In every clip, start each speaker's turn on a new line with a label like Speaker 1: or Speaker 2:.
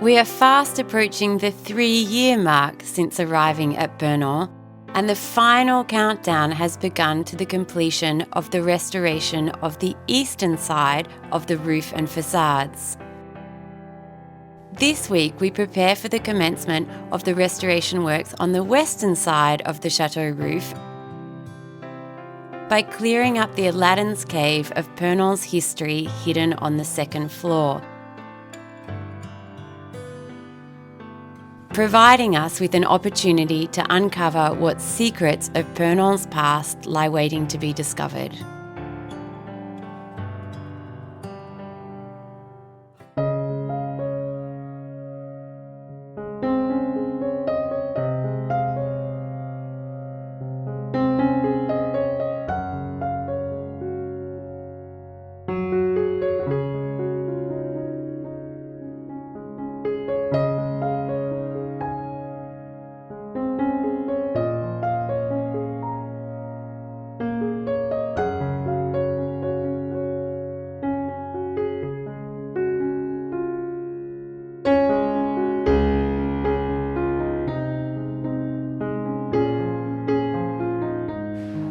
Speaker 1: We are fast approaching the 3-year mark since arriving at Purnon, and the final countdown has begun to the completion of the restoration of the eastern side of the roof and facades. This week we prepare for the commencement of the restoration works on the western side of the chateau roof by clearing up the Aladdin's cave of Purnon's history hidden on the second floor, providing us with an opportunity to uncover what secrets of Purnon's past lie waiting to be discovered.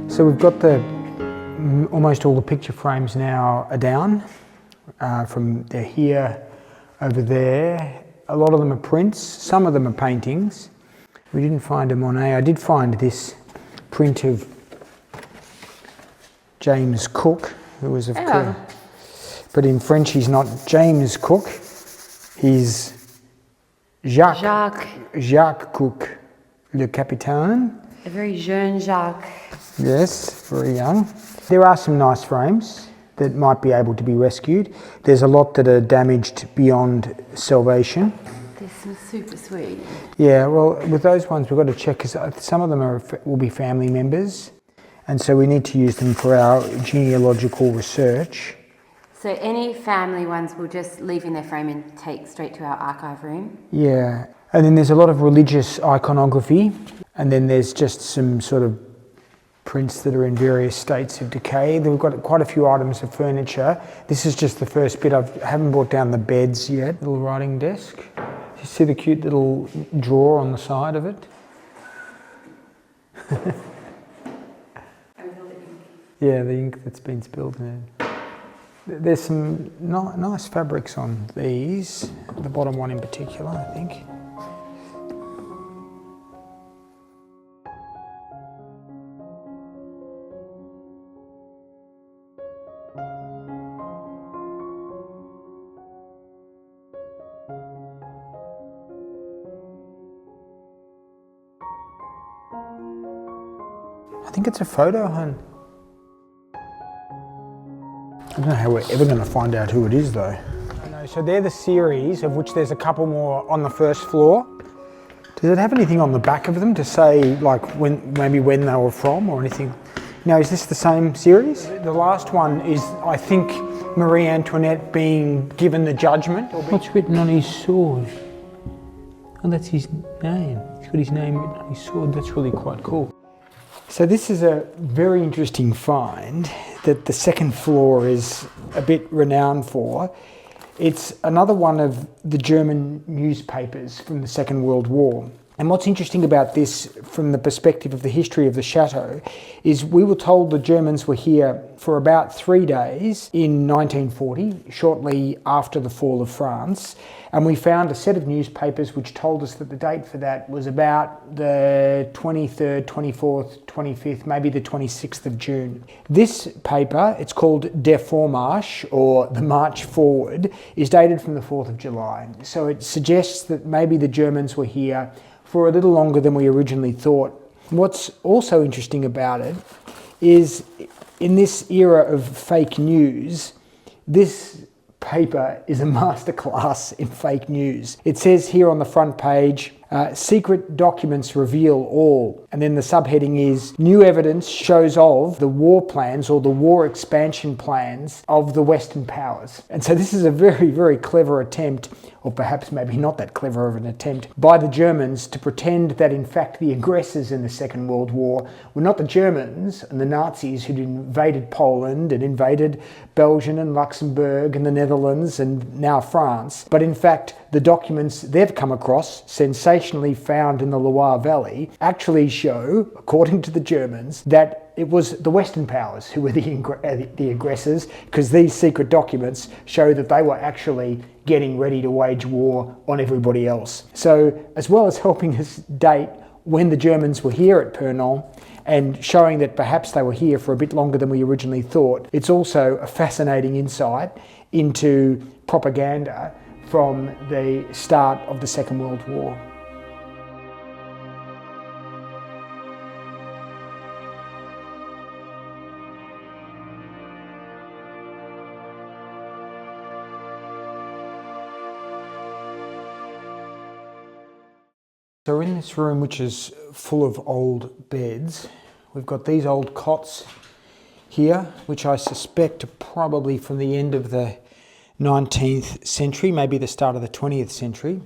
Speaker 2: So we've got almost all the picture frames now are down. From they're here, over there. A lot of them are prints, some of them are paintings. We didn't find a Monet. I did find this print of James Cook, who was of course, but in French he's not James Cook, he's Jacques Cook, le capitaine.
Speaker 1: A very jeune Jacques.
Speaker 2: Yes, very young. There are some nice frames that might be able to be rescued. There's a lot that are damaged beyond salvation.
Speaker 1: This is super sweet.
Speaker 2: Yeah, well, with those ones we've got to check because some of them will be family members, and so we need to use them for our genealogical research.
Speaker 1: So any family ones we'll just leave in their frame and take straight to our archive room?
Speaker 2: Yeah, and then there's a lot of religious iconography, and then there's just some sort of prints that are in various states of decay. We've got quite a few items of furniture. This is just the first bit. I haven't brought down the beds yet. Little writing desk. You see the cute little drawer on the side of it? Yeah, the ink that's been spilled in it. There's some nice fabrics on these, the bottom one in particular, I think. I think it's a photo, hon. I don't know how we're ever going to find out who it is, though. So they're the series, of which there's a couple more on the first floor. Does it have anything on the back of them to say, like, maybe when they were from or anything? Now, is this the same series? The last one is, I think, Marie Antoinette being given the judgment. What's written on his sword? Oh, that's his name. He's got his name written on his sword. That's really quite cool. So this is a very interesting find that the second floor is a bit renowned for. It's another one of the German newspapers from the Second World War. And what's interesting about this from the perspective of the history of the chateau is we were told the Germans were here for about 3 days in 1940, shortly after the fall of France. And we found a set of newspapers which told us that the date for that was about the 23rd, 24th, 25th, maybe the 26th of June. This paper, it's called Der Vormarsch, or the March Forward, is dated from the 4th of July. So it suggests that maybe the Germans were here for a little longer than we originally thought. What's also interesting about it is in this era of fake news, this paper is a masterclass in fake news. It says here on the front page, secret documents reveal all. And then the subheading is new evidence shows of the war plans or the war expansion plans of the Western powers. And so this is a very, very clever attempt, or perhaps maybe not that clever of an attempt, by the Germans to pretend that in fact the aggressors in the Second World War were not the Germans and the Nazis who'd invaded Poland and invaded Belgium and Luxembourg and the Netherlands and now France, but in fact the documents they've come across, sensationally found in the Loire Valley, actually show, according to the Germans, that it was the Western powers who were the aggressors, because these secret documents show that they were actually getting ready to wage war on everybody else. So as well as helping us date when the Germans were here at Purnon and showing that perhaps they were here for a bit longer than we originally thought, it's also a fascinating insight into propaganda from the start of the Second World War. So in this room, which is full of old beds, we've got these old cots here, which I suspect are probably from the end of the 19th century, maybe the start of the 20th century.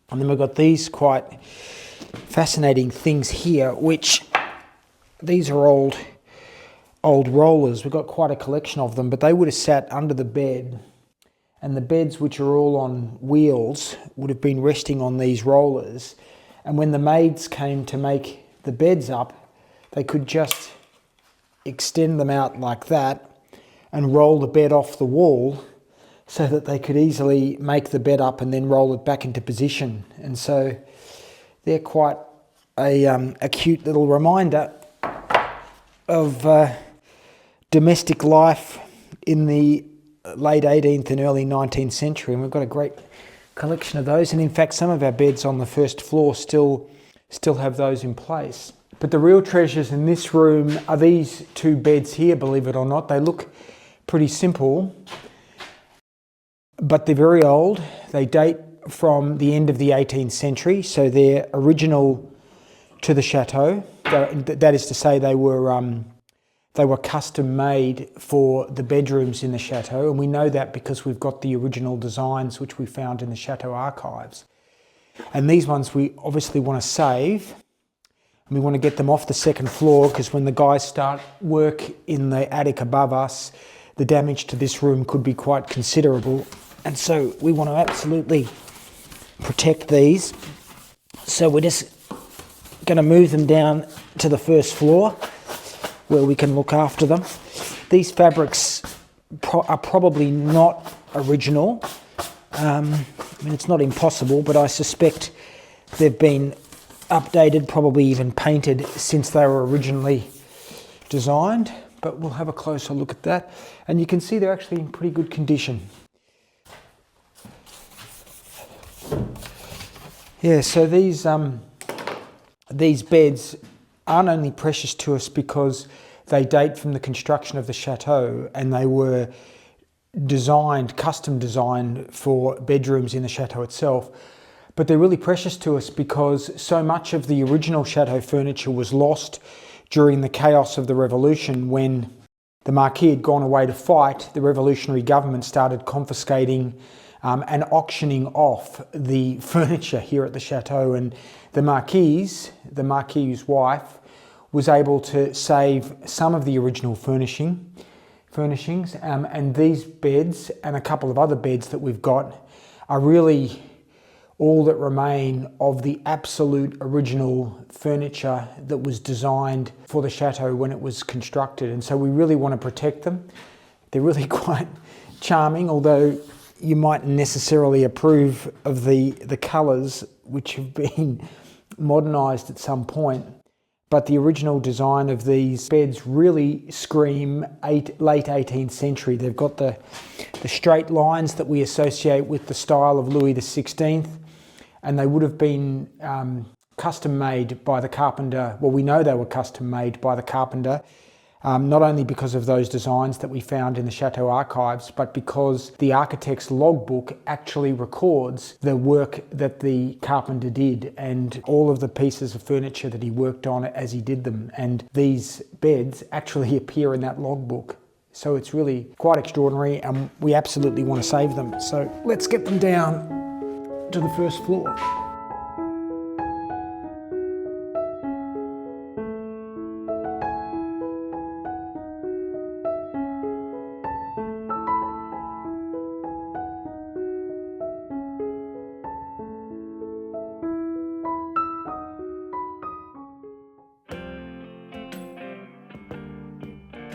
Speaker 2: And then we've got these quite fascinating things here, which these are old rollers. We've got quite a collection of them, but they would have sat under the bed, and the beds, which are all on wheels, would have been resting on these rollers. And when the maids came to make the beds up, they could just extend them out like that and roll the bed off the wall so that they could easily make the bed up and then roll it back into position. And so they're quite a cute little reminder of domestic life in the late 18th and early 19th century. And we've got a great collection of those. And in fact, some of our beds on the first floor still have those in place. But the real treasures in this room are these two beds here, believe it or not. They look pretty simple, but they're very old. They date from the end of the 18th century, so they're original to the chateau. That is to say, they were custom made for the bedrooms in the chateau, and we know that because we've got the original designs which we found in the chateau archives. And these ones we obviously want to save, and we want to get them off the second floor, because when the guys start work in the attic above us, the damage to this room could be quite considerable. And so we want to absolutely protect these. So we're just going to move them down to the first floor where we can look after them. These fabrics are probably not original. I mean, it's not impossible, but I suspect they've been updated, probably even painted since they were originally designed. But we'll have a closer look at that. And you can see they're actually in pretty good condition. Yeah, so these beds aren't only precious to us because they date from the construction of the chateau, and they were custom designed for bedrooms in the chateau itself, but they're really precious to us because so much of the original chateau furniture was lost during the chaos of the revolution. When the Marquis had gone away to fight, the revolutionary government started confiscating and auctioning off the furniture here at the chateau, and the Marquis's wife was able to save some of the original furnishings, and these beds and a couple of other beds that we've got are really all that remain of the absolute original furniture that was designed for the chateau when it was constructed. And so we really want to protect them. They're really quite charming, although you mightn't necessarily approve of the colours, which have been modernised at some point. But the original design of these beds really scream late 18th century. They've got the straight lines that we associate with the style of Louis XVI, and they would have been custom made by the carpenter. Well, we know they were custom made by the carpenter Not only because of those designs that we found in the Chateau archives, but because the architect's logbook actually records the work that the carpenter did and all of the pieces of furniture that he worked on as he did them. And these beds actually appear in that logbook. So it's really quite extraordinary, and we absolutely want to save them. So let's get them down to the first floor.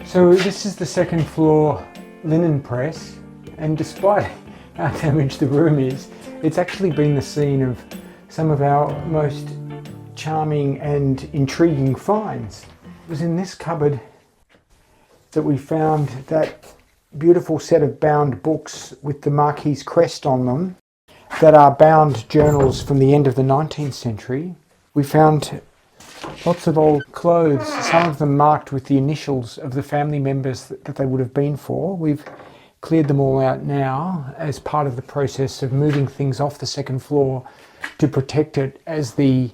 Speaker 2: So this is the second floor linen press, and despite how damaged the room is, it's actually been the scene of some of our most charming and intriguing finds. It was in this cupboard that we found that beautiful set of bound books with the Marquis' crest on them that are bound journals from the end of the 19th century. We found lots of old clothes, some of them marked with the initials of the family members that they would have been for. We've cleared them all out now as part of the process of moving things off the second floor to protect it as the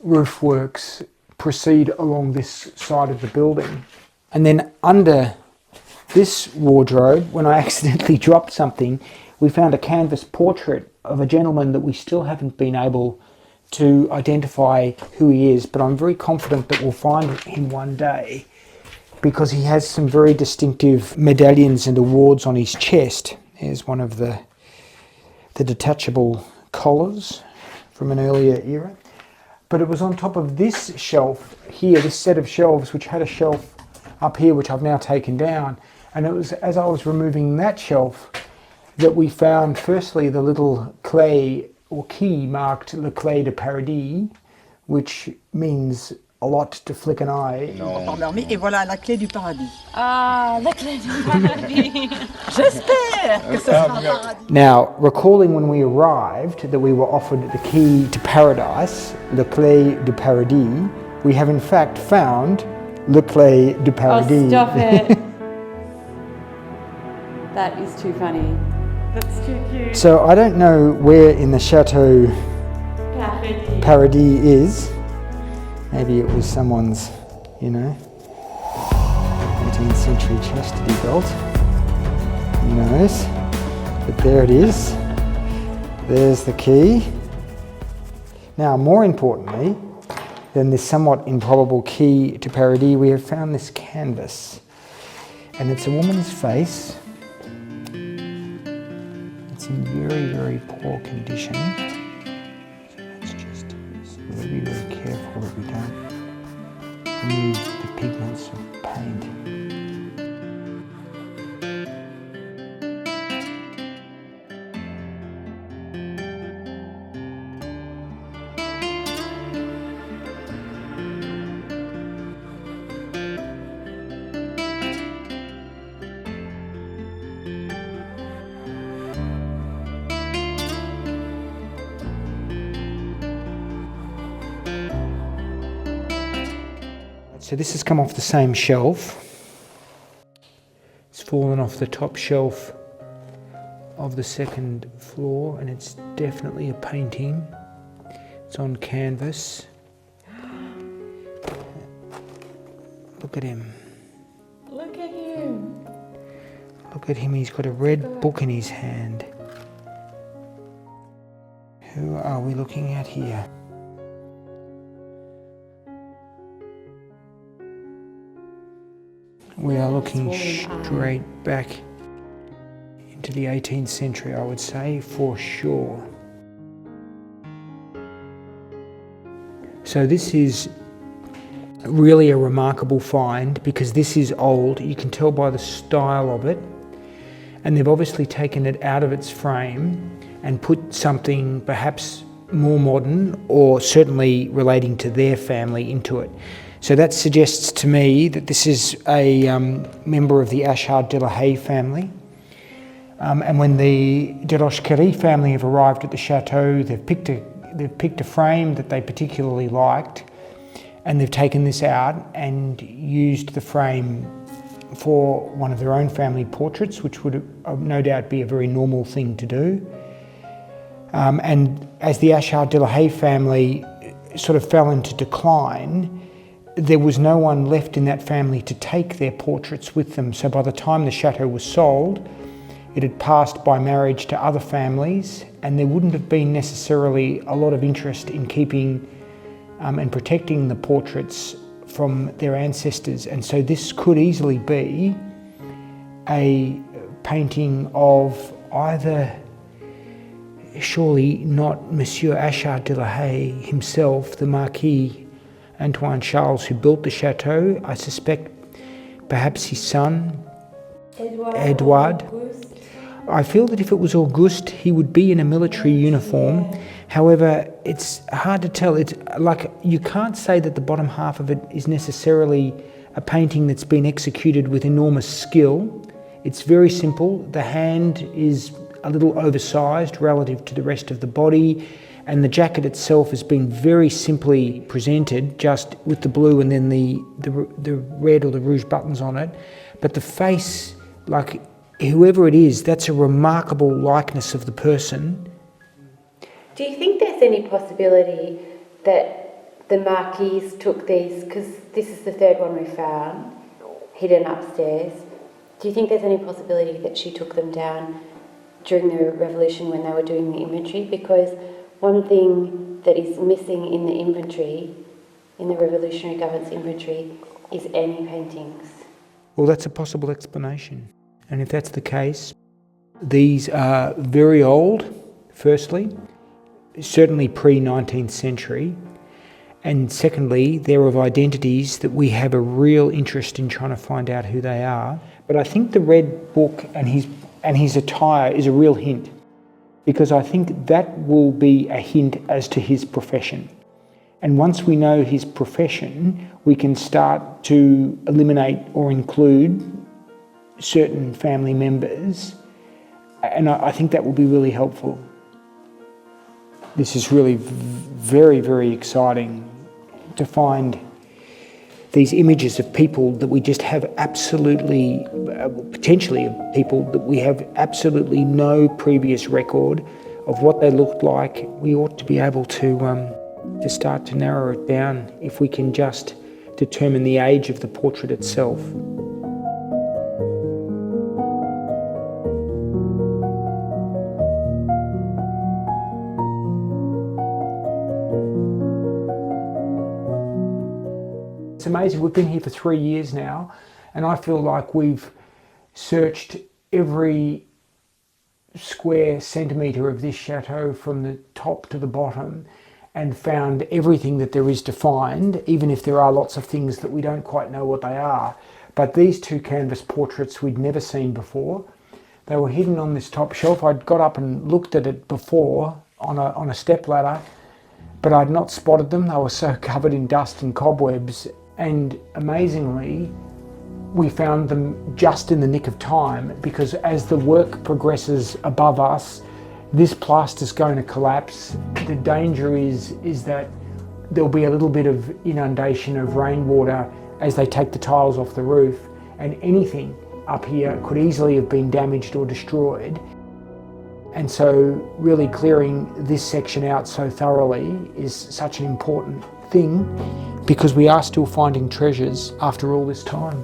Speaker 2: roof works proceed along this side of the building. And then under this wardrobe, when I accidentally dropped something, we found a canvas portrait of a gentleman that we still haven't been able to identify who he is, but I'm very confident that we'll find him one day because he has some very distinctive medallions and awards on his chest. Here's one of the detachable collars from an earlier era. But it was on top of this shelf here, this set of shelves, which had a shelf up here, which I've now taken down. And it was as I was removing that shelf that we found firstly the little clay or key marked Le Clé de Paradis, which means a lot to flick an eye.
Speaker 3: Et voilà la clé du paradis.
Speaker 1: Ah, la clé du paradis.
Speaker 3: J'espère que ce sera un paradis.
Speaker 2: Now, recalling when we arrived that we were offered the key to paradise, Le Clé de Paradis, we have in fact found Le Clé de Paradis.
Speaker 1: Oh, stop it. That is too funny. That's too cute.
Speaker 2: So I don't know where in the Château Paradis is. Maybe it was someone's, 18th century chastity belt. Who knows? But there it is. There's the key. Now, more importantly than this somewhat improbable key to Paradis, we have found this canvas. And it's a woman's face. It's in very, very poor condition. So let's just be very careful that we don't remove the pigments of paint. So this has come off the same shelf. It's fallen off the top shelf of the second floor, and it's definitely a painting. It's on canvas. Look at him.
Speaker 1: Look at him.
Speaker 2: Look at him, he's got a red book in his hand. Who are we looking at here? We are looking straight back into the 18th century, I would say, for sure. So this is really a remarkable find because this is old. You can tell by the style of it. And they've obviously taken it out of its frame and put something perhaps more modern or certainly relating to their family into it. So that suggests to me that this is a member of the Achard de la Haye family. And when the de Rochequerie family have arrived at the chateau, they've picked a frame that they particularly liked, And they've taken this out and used the frame for one of their own family portraits, which would no doubt be a very normal thing to do. And as the Achard de la Haye family sort of fell into decline, there was no one left in that family to take their portraits with them. So by the time the chateau was sold, it had passed by marriage to other families, and there wouldn't have been necessarily a lot of interest in keeping and protecting the portraits from their ancestors. And so this could easily be a painting of either, surely not Monsieur Achard de la Haye himself, the Marquis Antoine Charles who built the chateau. I suspect perhaps his son, Edouard. I feel that if it was Auguste, he would be in a military uniform. However, it's hard to tell. It's like you can't say that the bottom half of it is necessarily a painting that's been executed with enormous skill. It's very simple. The hand is a little oversized relative to the rest of the body, and the jacket itself has been very simply presented, just with the blue and then the red or the rouge buttons on it. But the face, like whoever it is, that's a remarkable likeness of the person.
Speaker 1: Do you think there's any possibility that the Marquise took these, because this is the third one we found, hidden upstairs. Do you think there's any possibility that she took them down during the revolution when they were doing the inventory? Because one thing that is missing in the inventory, in the revolutionary government's inventory, is any paintings.
Speaker 2: Well, that's a possible explanation. And if that's the case, these are very old, firstly, certainly pre-19th century, and secondly, they're of identities that we have a real interest in trying to find out who they are. But I think the red book and his attire is a real hint, because I think that will be a hint as to his profession. And once we know his profession, we can start to eliminate or include certain family members, and I think that will be really helpful. This is really very, very exciting to find these images of people that we just have absolutely, potentially of people that we have absolutely no previous record of what they looked like. We ought to be able to start to narrow it down if we can just determine the age of the portrait itself. It's amazing. We've been here for 3 years now, and I feel like we've searched every square centimetre of this chateau from the top to the bottom and found everything that there is to find, even if there are lots of things that we don't quite know what they are. But these two canvas portraits we'd never seen before. They were hidden on this top shelf. I'd got up and looked at it before on a step ladder, but I'd not spotted them. They were so covered in dust and cobwebs. And amazingly, we found them just in the nick of time, because as the work progresses above us, this plaster's going to collapse. The danger is that there'll be a little bit of inundation of rainwater as they take the tiles off the roof, and anything up here could easily have been damaged or destroyed. And so really clearing this section out so thoroughly is such an important thing, because we are still finding treasures after all this time.